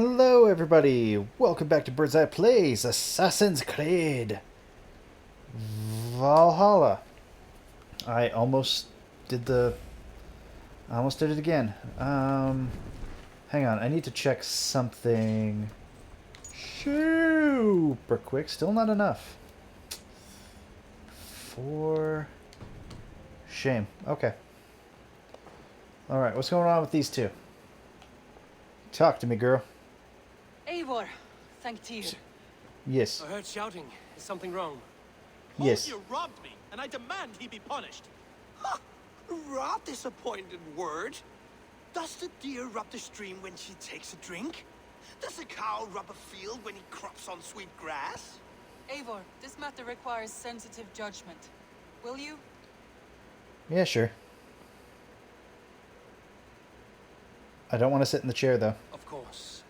Hello, everybody. Welcome back to Bird's Eye Plays Assassin's Creed Valhalla. I almost did the. I almost did it again. Hang on. I need to check something. Super quick. Still not enough. 4. Shame. Okay. All right. What's going on with these two? Talk to me, girl. Eivor, thank you. Yes. I heard shouting. Is something wrong? Yes. You robbed me, and I demand he be punished. Ha! Raw disappointed word. Does the deer rub the stream when she takes a drink? Does the cow rub a field when he crops on sweet grass? Eivor, this matter requires sensitive judgment. Will you? Yeah, sure. I don't want to sit in the chair, though. Of course.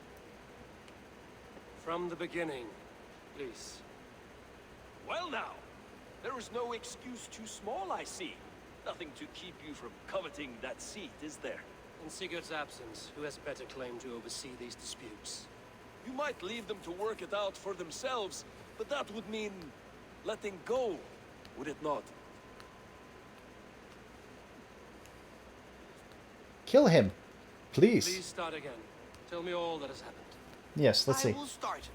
From the beginning, please. Well now, there is no excuse too small, I see. Nothing to keep you from coveting that seat, is there? In Sigurd's absence, who has a better claim to oversee these disputes? You might leave them to work it out for themselves, but that would mean letting go, would it not? Kill him. Please. Please start again. Tell me all that has happened. Yes, let's see. I will start.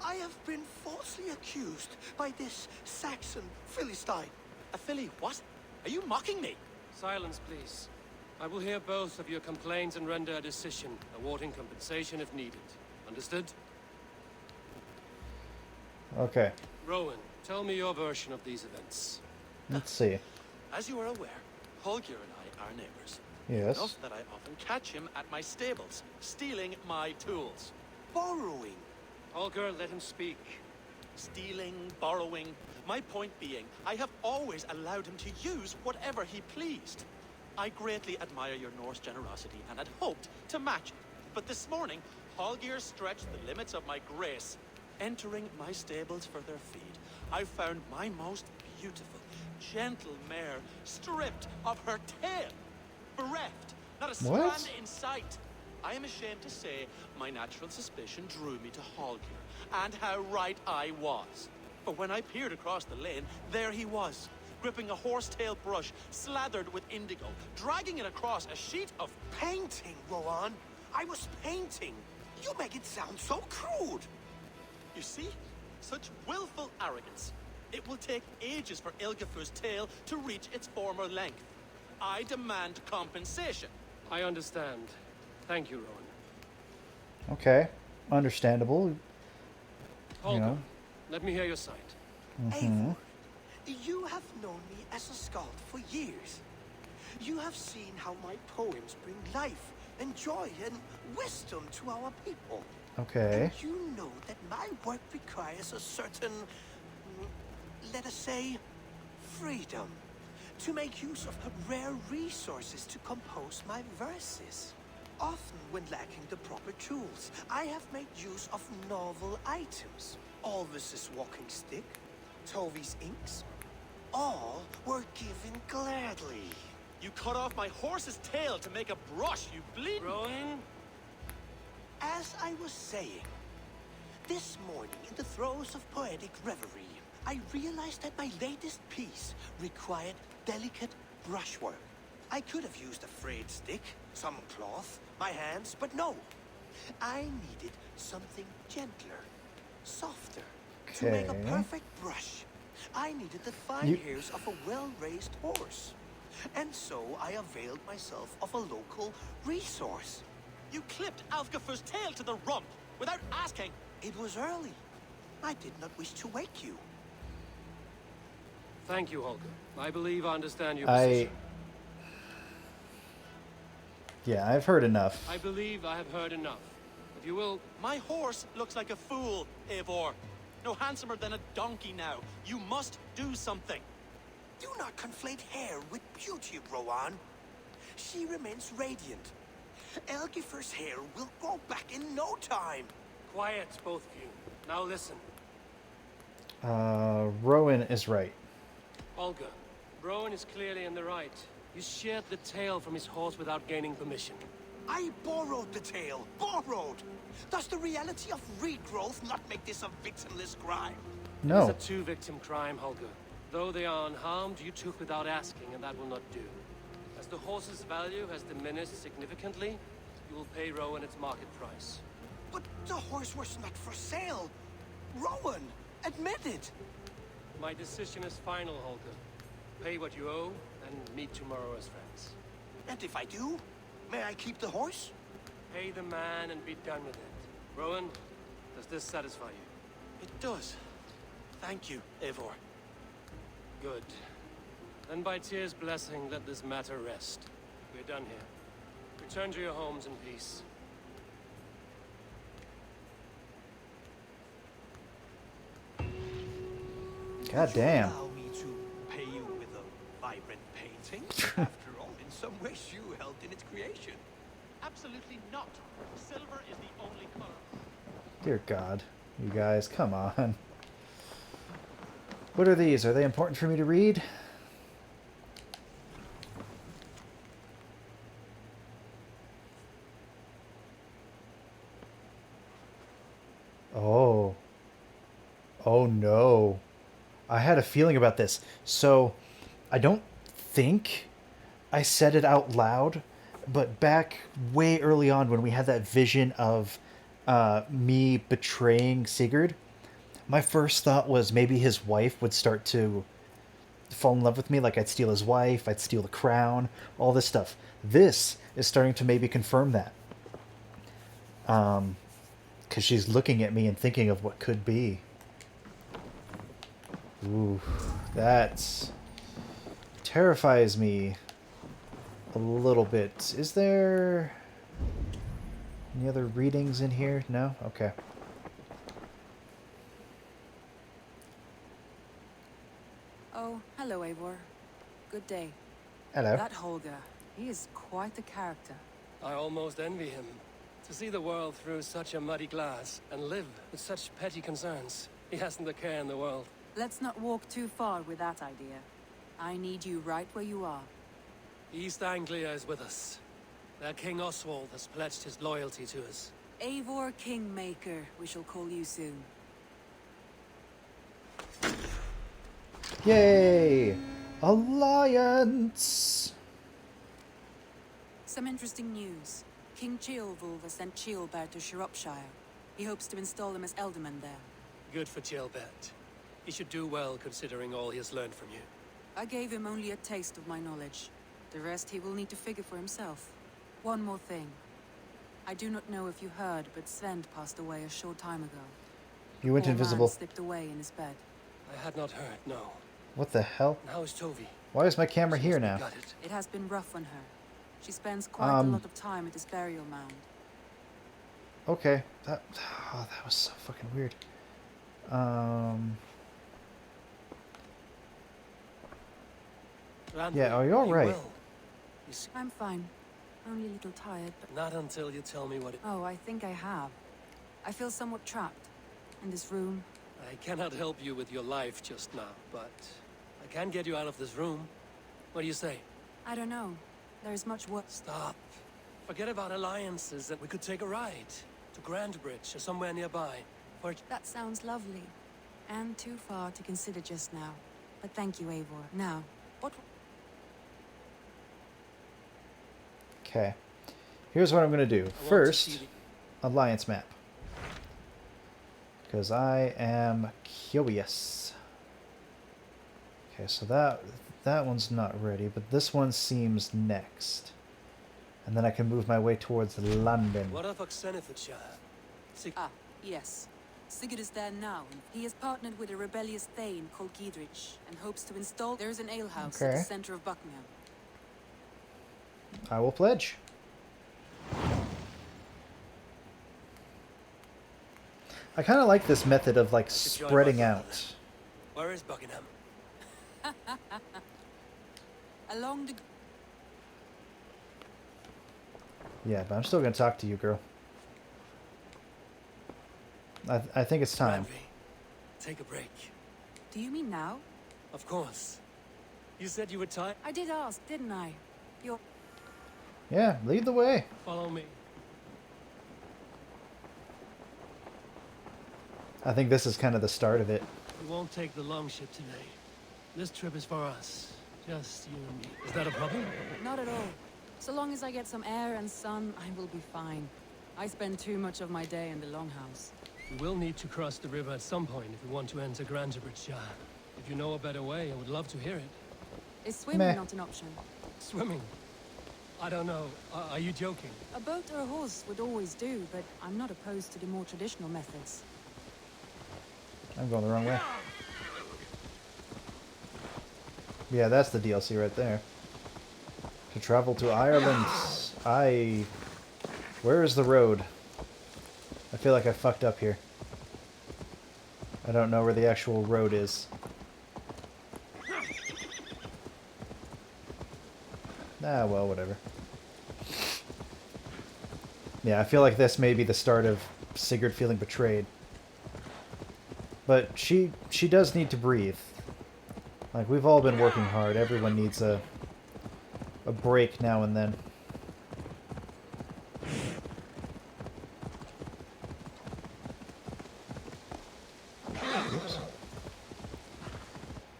I have been falsely accused by this Saxon Philistine. A Philly what? Are you mocking me? Silence, please. I will hear both of your complaints and render a decision, awarding compensation if needed. Understood? Okay. Rowan, tell me your version of these events. Let's see. As you are aware, Holger and I are neighbors. Yes. Enough that I often catch him at my stables, stealing my tools. Borrowing. Holger, let him speak. Stealing, borrowing. My point being, I have always allowed him to use whatever he pleased. I greatly admire your Norse generosity and had hoped to match it. But this morning, Holger stretched the limits of my grace. Entering my stables for their feed, I found my most beautiful, gentle mare stripped of her tail. Bereft, not a strand What? in sight. I am ashamed to say my natural suspicion drew me to Holger, and how right I was. But when I peered across the lane, there he was, gripping a horsetail brush slathered with indigo, dragging it across a sheet of painting, Rowan. I was painting. You make it sound so crude. You see? Such willful arrogance. It will take ages for Ilgafur's tail to reach its former length. I demand compensation. I understand. Thank you, Rowan. Okay. Understandable. Holger, know. let me hear your side. Eivor, you have known me as a skald for years. You have seen how my poems bring life and joy and wisdom to our people. Okay. And you know that my work requires a certain, let us say, freedom. To make use of rare resources to compose my verses. Often when lacking the proper tools, I have made use of novel items. Alvis's walking stick, Tovy's inks. All were given gladly. You cut off my horse's tail to make a brush, you bleed. Rowan? As I was saying, this morning in the throes of poetic reverie, I realized that my latest piece required delicate brushwork. I could have used a frayed stick, some cloth, my hands, but no. I needed something gentler, softer. To make a Okay. perfect brush, I needed the fine hairs of a well-raised horse. And so I availed myself of a local resource. You clipped Alfgafur's tail to the rump without asking. It was early. I did not wish to wake you. Thank you, Holger. I believe I understand your I. position. Yeah, I've heard enough. I believe I have heard enough. If you will... My horse looks like a fool, Eivor. No handsomer than a donkey now. You must do something. Do not conflate hair with beauty, Rowan. She remains radiant. Elgifer's hair will grow back in no time. Quiet, both of you. Now listen. Rowan is right. Olga, Rowan is clearly in the right. You sheared the tail from his horse without gaining permission. I borrowed the tale. Borrowed! Does the reality of regrowth not make this a victimless crime? It is No. a two-victim crime, Holger. Though they are unharmed, you took without asking, and that will not do. As the horse's value has diminished significantly, you will pay Rowan its market price. But the horse was not for sale. Rowan, admit it. My decision is final, Holger. Pay what you owe, and meet tomorrow as friends. And if I do, may I keep the horse? Pay the man and be done with it. Rowan, does this satisfy you? It does. Thank you, Eivor. Good. Then by Tyr's blessing, let this matter rest. We're done here. Return to your homes in peace. God damn. Allow me to pay you with a vibrant painting? After all, in some ways you helped in its creation. Absolutely not. Silver is the only color. Dear God. You guys, come on. What are these? Are they important for me to read? Oh. Oh no. I had a feeling about this. So, I don't think I said it out loud, but back way early on when we had that vision of me betraying Sigurd, my first thought was maybe his wife would start to fall in love with me, like I'd steal his wife, I'd steal the crown, all this stuff. This is starting to maybe confirm that. Because she's looking at me and thinking of what could be. Ooh, that terrifies me a little bit. Is there any other readings in here? No? Okay. Oh, hello, Eivor. Good day. Hello. That Holger, he is quite the character. I almost envy him. To see the world through such a muddy glass and live with such petty concerns. He hasn't a care in the world. Let's not walk too far with that idea. I need you right where you are. East Anglia is with us. Their King Oswald has pledged his loyalty to us. Eivor Kingmaker, we shall call you soon. Yay! Alliance! Some interesting news. King Ceolwulf has sent Ceolbert to Shropshire. He hopes to install him as Elderman there. Good for Ceolbert. He should do well considering all he has learned from you. I gave him only a taste of my knowledge. The rest he will need to figure for himself. One more thing. I do not know if you heard, but Sven passed away a short time ago. You went Poor man invisible. slipped away in his bed. I had not heard, no. What the hell? And how is Tovi? Why is my camera She here must be now? gutted. It has been rough on her. She spends quite a lot of time at his burial mound. Okay. That was so fucking weird. Randvi, Yeah, are you all right? well? I'm fine. Only a little tired, but... Not until you tell me what it... Oh, I think I have. I feel somewhat trapped. In this room. I cannot help you with your life just now, but I can get you out of this room. What do you say? I don't know. There's much work. Stop. Forget about alliances and we could take a ride. To Grandbridge or somewhere nearby. Or... That sounds lovely. And too far to consider just now. But thank you, Eivor. Now, what... Okay. Here's what I'm going to do. I want to see First, the- alliance map. Because I am curious. Okay, so that one's not ready, but this one seems next. And then I can move my way towards London. What of Oxenfordshire? Ah, yes. Sigurd is there now. He has partnered with a rebellious Thane called Giedrich and hopes to install... There is an alehouse at the Okay. center of Buckingham. I will pledge. I kind of like this method of like Should join spreading my out. father. Where is Buckingham? Along the... Yeah, but I'm still going to talk to you, girl. I think it's time. Randvi, take a break. Do you mean now? Of course. You said you were tired. I did ask, didn't I? You're... Yeah, lead the way. Follow me. I think this is kind of the start of it. We won't take the longship today. This trip is for us. Just you and me. Is that a problem? Not at all. So long as I get some air and sun, I will be fine. I spend too much of my day in the longhouse. We will need to cross the river at some point if we want to enter Grangerbridgeshire. If you know a better way, I would love to hear it. Is swimming Meh. not an option? Swimming? I don't know. Are you joking? A boat or a horse would always do, but I'm not opposed to the more traditional methods. I'm going the wrong way. Yeah, that's the DLC right there. To travel to Ireland. Where is the road? I feel like I fucked up here. I don't know where the actual road is. Ah, well, whatever. Yeah, I feel like this may be the start of Sigurd feeling betrayed. But she does need to breathe. Like, we've all been working hard. Everyone needs a break now and then. Oops.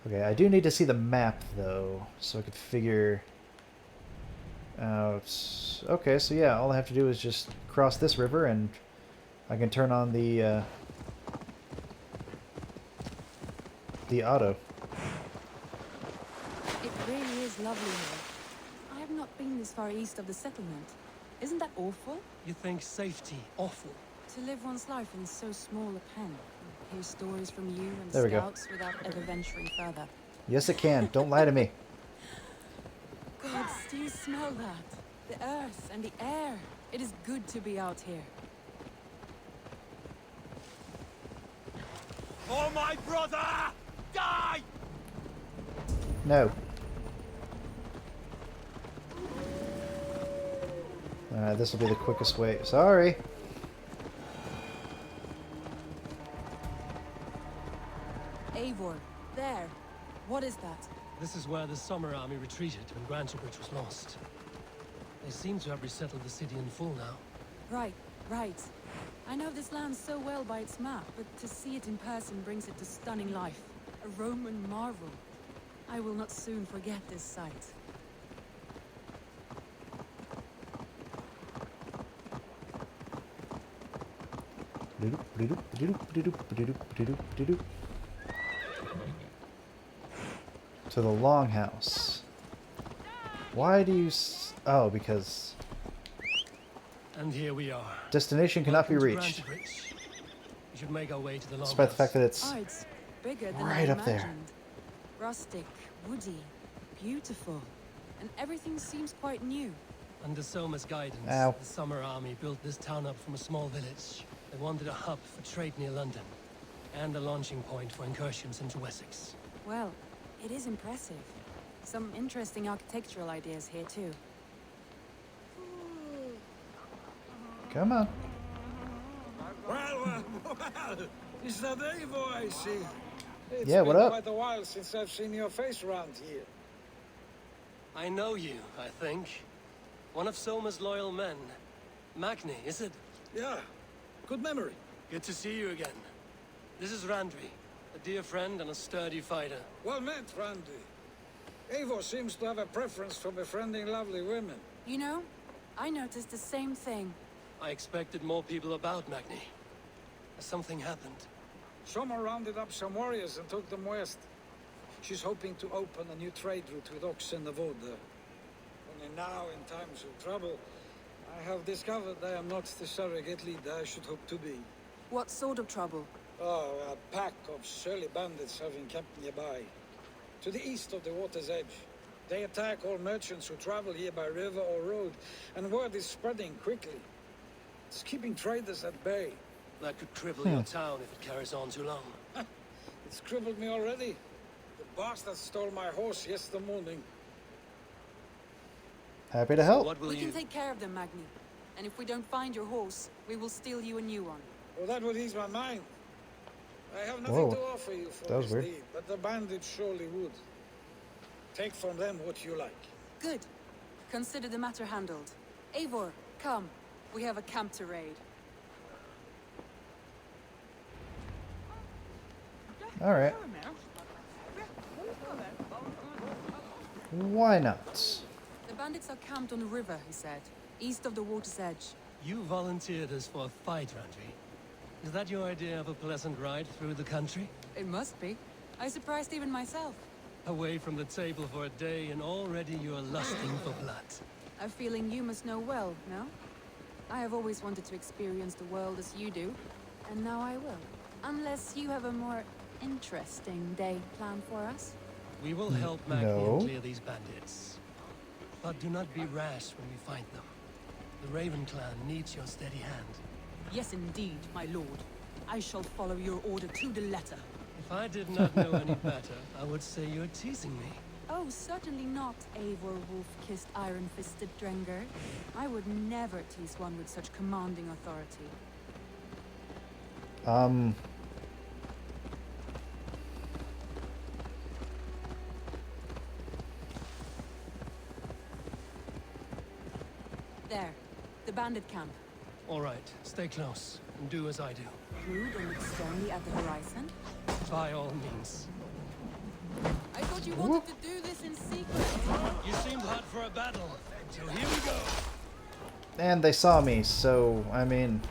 Okay, I do need to see the map, though, so I could figure out... Okay, so yeah, all I have to do is just cross this river, and I can turn on the auto. It really is lovely here. I have not been this far east of the settlement. Isn't that awful? You think safety awful? To live one's life in so small a pen. Hear stories from you and There we go. scouts without ever venturing further. Yes, it can. Don't lie to me. Gods, do you smell that? The earth and the air. It is good to be out here. For my brother! Die! No. Alright, this will be the quickest way. Sorry. Eivor, there. What is that? This is where the Summer Army retreated when Grangerbridge was lost. They seem to have resettled the city in full now. Right, right. I know this land so well by its map, but to see it in person brings it to stunning life. A Roman marvel. I will not soon forget this sight. To the longhouse. Why do you... Oh, because... And here we are. Destination cannot be Welcome to reached. Grangerbridge. We should make our way to the longhouse. Despite the fact that it's... Oh, it's bigger than Right I up there. imagined. Rustic, woody, beautiful. And everything seems quite new. Under Soma's guidance, Ow. the Summer Army built this town up from a small village. They wanted a hub for trade near London, and a launching point for incursions into Wessex. Well, it is impressive. Some interesting architectural ideas here too. Come on. Well, is that Eivor I see? It's Yeah, what been up? quite a while since I've seen your face around here. I know you, I think. One of Soma's loyal men. Magni, is it? Yeah, good memory. Good to see you again. This is Randvi, a dear friend and a sturdy fighter. Well met, Randy. Eivor seems to have a preference for befriending lovely women. You know, I noticed the same thing. I expected more people about Magni. Has something happened? Someone rounded up some warriors and took them west. She's hoping to open a new trade route with oxen of Oda. Only now, in times of trouble, I have discovered I am not the surrogate leader I should hope to be. What sort of trouble? Oh, a pack of surly bandits have encamped nearby. To the east of the water's edge. They attack all merchants who travel here by river or road, and word is spreading quickly. It's keeping traders at bay. That could cripple your town if it carries on too long. It's crippled me already. The bastard stole my horse yesterday morning. Happy to help. What will We you... can take care of them, Magni. And if we don't find your horse, we will steal you a new one. Well, that would ease my mind. I have nothing Whoa. to offer you for That was this weird. deed, but the bandits surely would. Take from them what you like. Good. Consider the matter handled. Eivor, come. We have a camp to raid. All right. Why not? The bandits are camped on the river, he said, east of the water's edge. You volunteered us for a fight, Randvi. Is that your idea of a pleasant ride through the country? It must be. I surprised even myself. Away from the table for a day and already you're lusting for blood. A feeling you must know well, no? I have always wanted to experience the world as you do, and now I will. Unless you have a more interesting day planned for us. We will help Magni No. clear these bandits. But do not be rash when we find them. The Raven clan needs your steady hand. Yes, indeed, my lord. I shall follow your order to the letter. If I did not know any better, I would say you're teasing me. Oh, certainly not, Eivor wolf-kissed iron-fisted Drenger. I would never tease one with such commanding authority. There, the bandit camp. All right, stay close and do as I do. Rude and look sternly at the horizon. By all means. I thought you wanted to do this in secret. You seemed hot for a battle, so here we go. And they saw me, so I mean,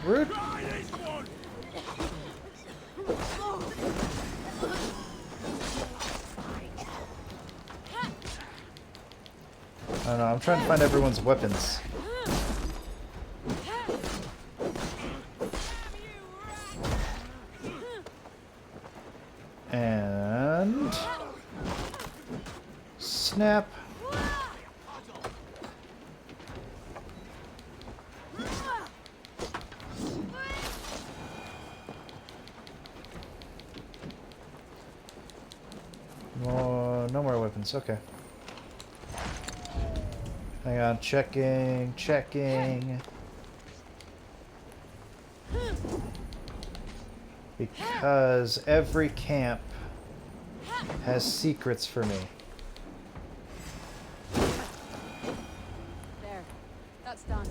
rude. I don't know. I'm trying to find everyone's weapons. And snap. No more weapons. Okay. Hang on. Checking. Because every camp has secrets for me. There, that's done.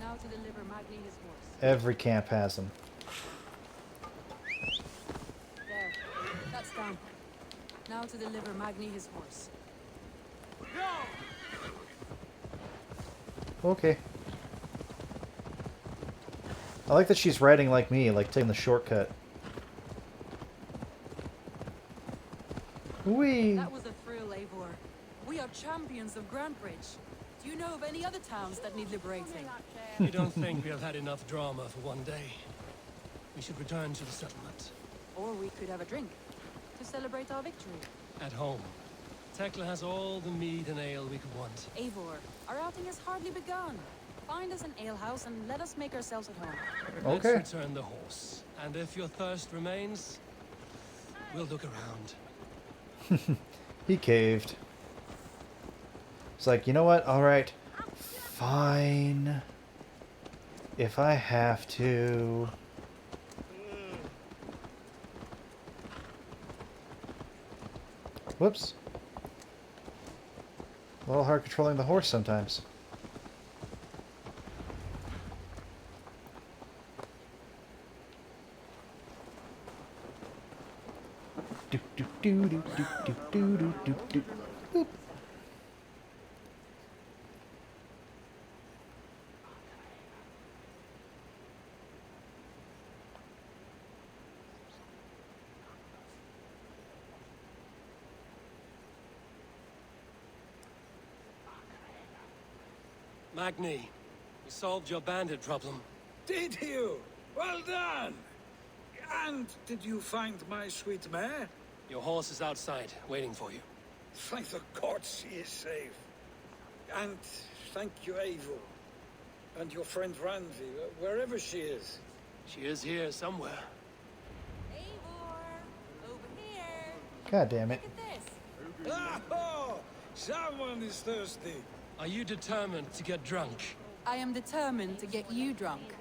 Now to deliver Magni his horse. Every camp has them. There, that's done. Now to deliver Magni his horse. Okay. I like that she's riding like me, like taking the shortcut. Whee! That was a thrill, Eivor. We are champions of Grantbridge. Do you know of any other towns that need liberating? You don't think we have had enough drama for one day? We should return to the settlement. Or we could have a drink to celebrate our victory. At home. Tekla has all the mead and ale we could want. Eivor, our outing has hardly begun. Find us an alehouse and let us make ourselves at home. Okay. Let's return the horse. And if your thirst remains, we'll look around. He caved. It's like, you know what? Alright. Fine. If I have to. Whoops. A little hard controlling the horse sometimes. Do do do do do do do do do do. Boop. Magni, we solved your bandit problem. Did you? Well done! And did you find my sweet mare? Your horse is outside, waiting for you. Thank the gods she is safe. And thank you, Eivor. And your friend Randvi, wherever she is. She is here somewhere. Eivor, over here. God damn it. Look at this. Oh, someone is thirsty. Are you determined to get drunk? I am determined to get you drunk.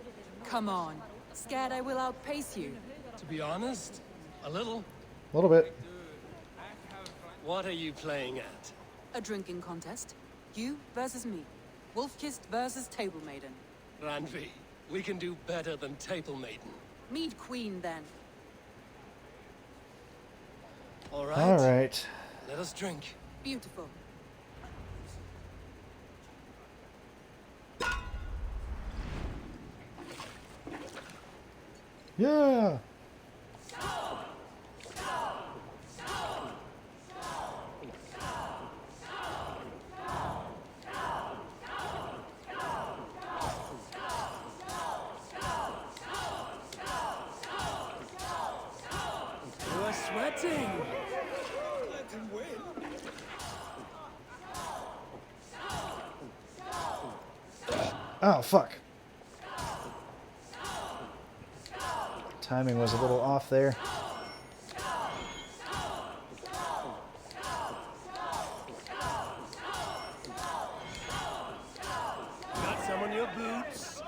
Come on, Scared I will outpace you? To be honest, a little. A little bit. What are you playing at? A drinking contest. You versus me. Wolf-kissed versus Table Maiden. Randvi, we can do better than Table Maiden. Mead Queen, then. All right. All right. Let us drink. Beautiful. Yeah. You are sweating. Let him win. Oh, fuck. Timing was a little off there. Got some on your boots.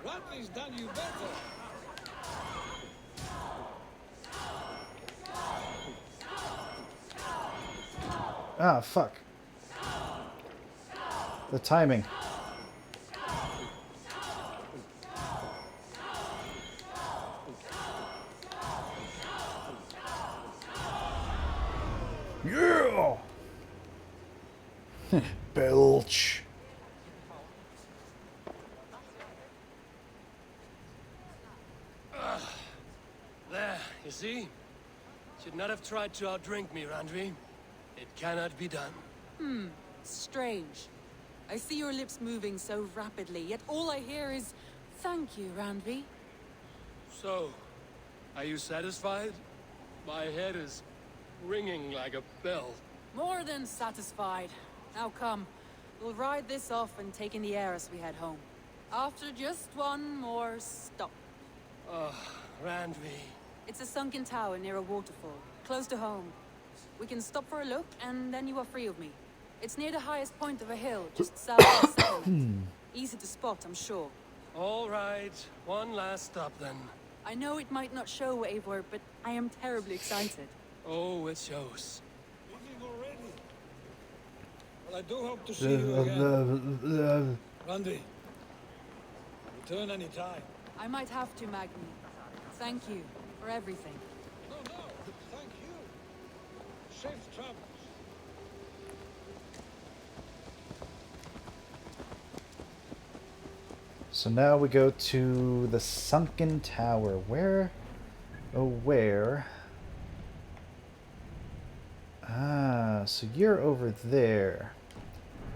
Rodney's done you better. Ah, fuck. The timing. Yeah! Belch. There, you see? Should not have tried to outdrink me, Randvi. It cannot be done. Strange. I see your lips moving so rapidly, yet all I hear is, "Thank you, Randvi." So, are you satisfied? My head is ringing like a bell. More than satisfied. Now come, we'll ride this off and take in the air as we head home. After just one more stop. Randvi. It's a sunken tower near a waterfall, close to home. We can stop for a look, and then you are free of me. It's near the highest point of a hill, just south of the settlement. Easy to spot, I'm sure. All right, one last stop then. I know it might not show, Eivor, but I am terribly excited. Oh, it shows. Leaving already. Well, I do hope to see you again. Randy. Return any time. I might have to, Magni. Thank you for everything. No, thank you. Safe travels. So now we go to the sunken tower. Where? Oh, where? Ah, so you're over there.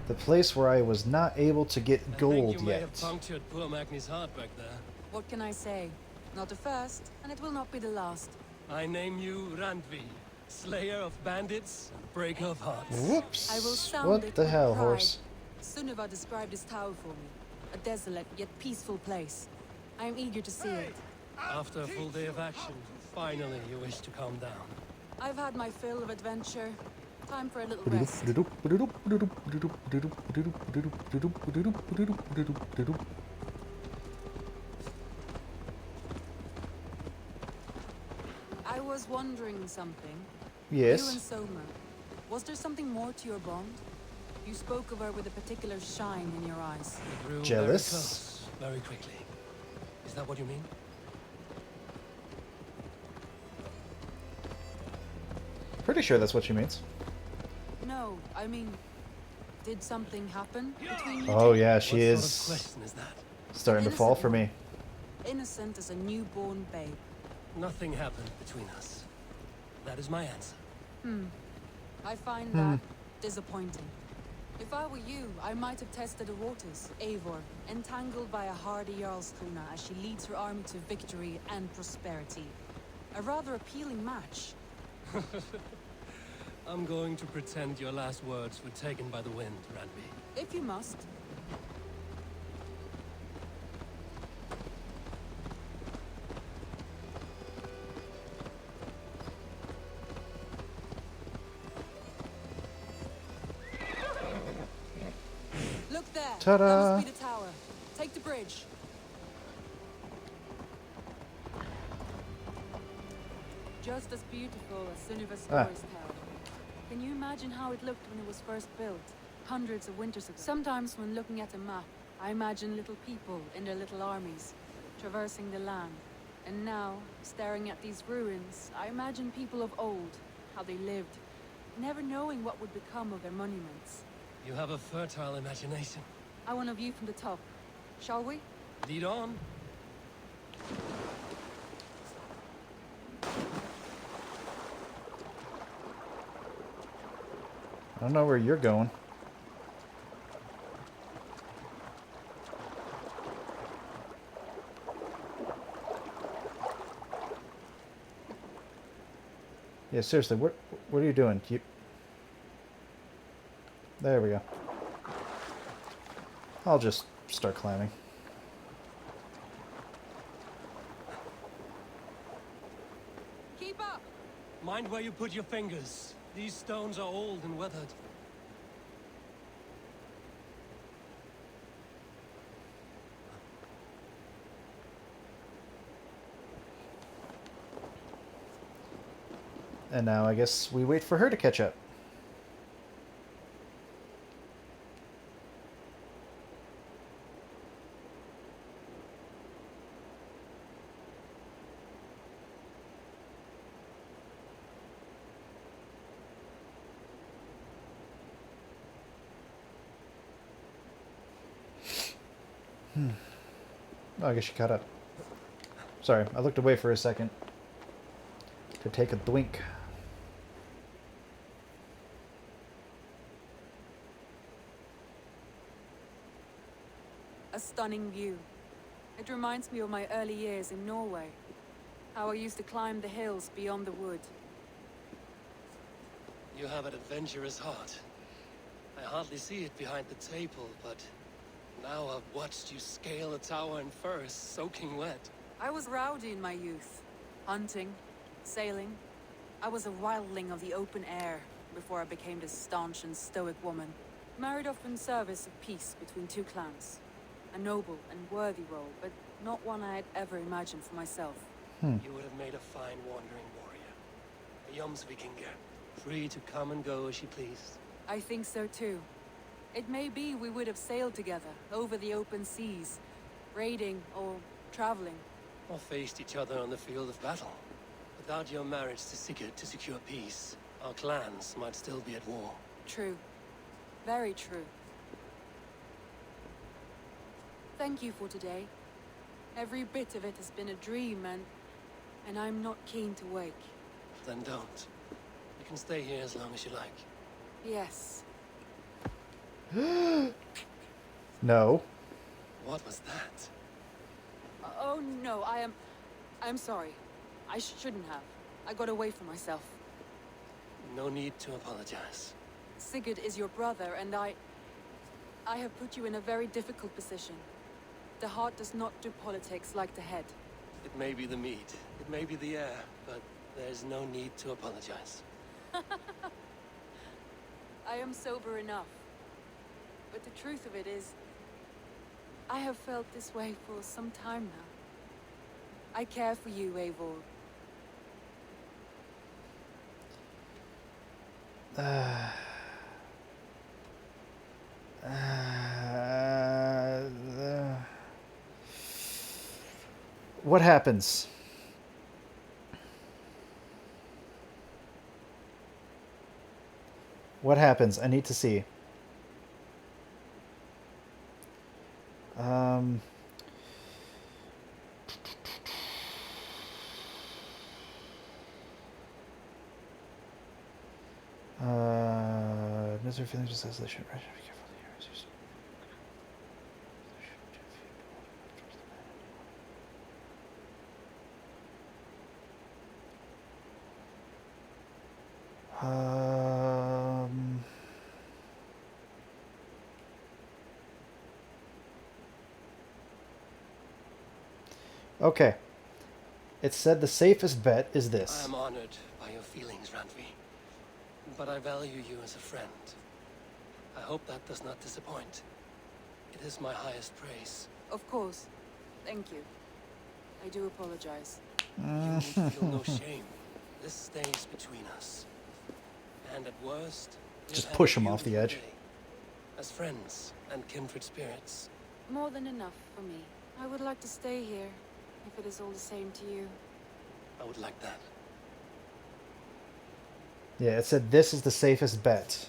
The place where I was not able to get I think gold you may yet. have punctured poor Magni's heart back there. What can I say? Not the first, and it will not be the last. I name you Randvi, slayer of bandits, breaker of hearts. Whoops! I will sound What it the with hell, pride. horse? Sunniva described this tower for me. A desolate yet peaceful place. I am eager to see it. After a full day of action, finally you wish to calm down. I've had my fill of adventure. Time for a little rest. I was wondering something. You and Yes. Soma. Was there something more to your bond? You spoke of her with a particular shine in your eyes. We grew Jealous? very close, very quickly. Is that what you mean? Pretty sure that's what she means. No, I mean, did something happen between you Oh two? yeah, What she sort of is question is that? starting to fall for me. Innocent as a newborn babe. Nothing happened between us. That is my answer. I find that disappointing. If I were you, I might have tested the waters, Eivor, entangled by a hardy Jarlskona as she leads her army to victory and prosperity. A rather appealing match. I'm going to pretend your last words were taken by the wind, Randvi. If you must. Look there. Ta-da. That must be the tower. Take the bridge. just as beautiful as Sunniva's Ah. stories tell. Can you imagine how it looked when it was first built, hundreds of winters ago? Sometimes when looking at a map, I imagine little people in their little armies, traversing the land. And now, staring at these ruins, I imagine people of old, how they lived, never knowing what would become of their monuments. You have a fertile imagination. I want a view from the top. Shall we? Lead on. I don't know where you're going. Yeah, seriously, what are you doing? There we go. I'll just start climbing. Keep up! Mind where you put your fingers. These stones are old and weathered. And now I guess we wait for her to catch up. Oh, I guess she caught up. Sorry, I looked away for a second to take a blink. A stunning view. It reminds me of my early years in Norway. How I used to climb the hills beyond the wood. You have an adventurous heart. I hardly see it behind the table, but now I've watched you scale a tower in furs, soaking wet. I was rowdy in my youth. Hunting, sailing. I was a wildling of the open air before I became this staunch and stoic woman. Married off in service of peace between two clans. A noble and worthy role, but not one I had ever imagined for myself. You would have made a fine wandering warrior. A Jomsvikinger, free to come and go as she pleased. I think so too. It may be we would have sailed together over the open seas, raiding or traveling. Or faced each other on the field of battle. Without your marriage to Sigurd to secure peace, our clans might still be at war. True. Very true. Thank you for today. Every bit of it has been a dream, and I'm not keen to wake. Then don't. You can stay here as long as you like. Yes. No. What was that? Oh no, I'm sorry. I shouldn't have. I got away from myself. No need to apologize. Sigurd is your brother, and I have put you in a very difficult position. The heart does not do politics like the head. It may be the meat, it may be the air, but there's no need to apologize. I am sober enough. But the truth of it is, I have felt this way for some time now. I care for you, Eivor. What happens? What happens? I need to see. Misery feelings just as they should. Right? Be careful here. Okay. It said the safest bet is I this. am honored by your feelings, Randvi. But I value you as a friend. I hope that does not disappoint. It is my highest praise. Of course. Thank you. I do apologize. You need feel no shame. this stays between us. And at worst, we'll Just have push a him off the beautiful edge. day. As friends and kindred spirits. More than enough for me. I would like to stay here, if it is all the same to you. I would like that. Yeah, it said this is the safest bet.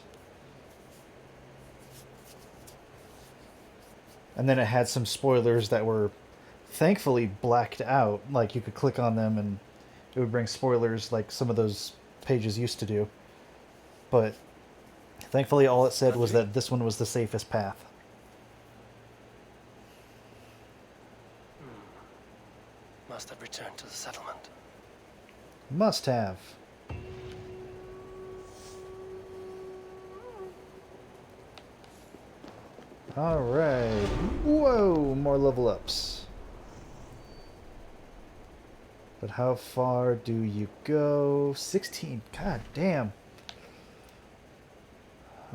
And then it had some spoilers that were thankfully blacked out. Like you could click on them and it would bring spoilers like some of those pages used to do. But thankfully all it said was that this one was the safest path. Must have returned to the settlement. Must have. Alright. Whoa! More level ups. But how far do you go? 16. God damn.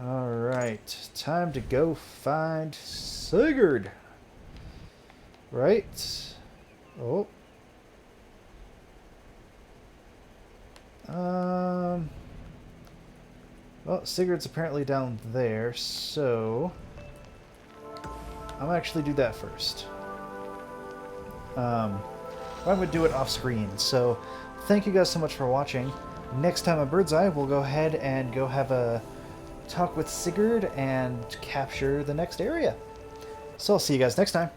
Alright. Time to go find Sigurd. Right? Oh. Well, Sigurd's apparently down there, so I'm gonna actually do that first. I'm gonna do it off screen. So, thank you guys so much for watching. Next time on Bird's Eye, we'll go ahead and go have a talk with Sigurd and capture the next area. So I'll see you guys next time.